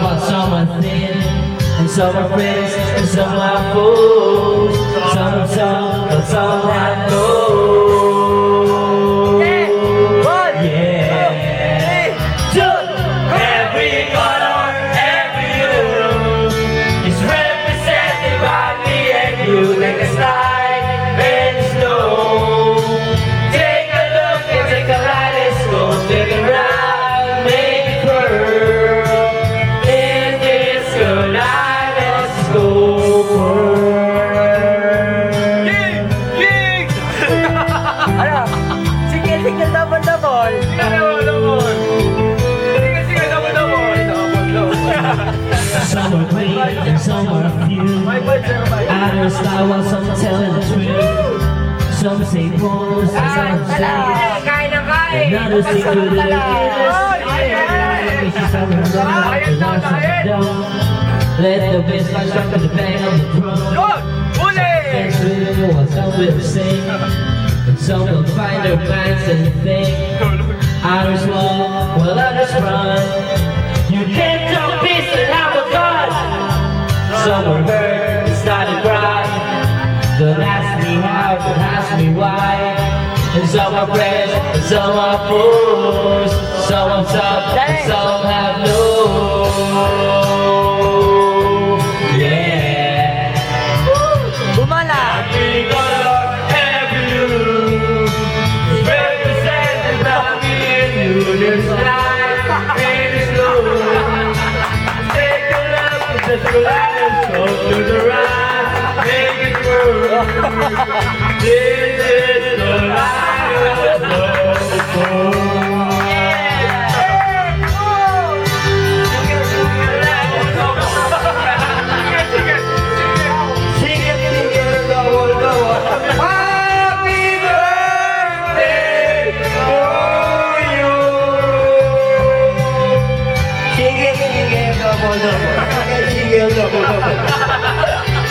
but some are thin, and some are friends, and some are foes. Some are tough, but some have gold. Yeah. Every color, every hue is represented by me and you, like a slide and snow. Take a look and take a kaleidoscope, take a ride, make it whirl. In this kaleidoscope world. Ano? Sige, double-double. Some are great and some are few. Others lie while some tell the truth. Some say bones and some say Kain na kain! and others say good and let the bass line strike on the bang of the drum. Dance with you while some will sing, and some will find their minds and think. Others walk while others run. You can't jump peace and have a gun. Some were hurt and started crying. Don't ask me how, don't ask me why. And some are friends, and some are fools. Some are tough, and some have no. Yeah. Bumala! Every color, every hue is represented by me and you. There's life in the snow. Take a look at the kaleidoscope to the right, make it whirl. This is the kaleidoscope. Happy birthday to you. Sige, double-double.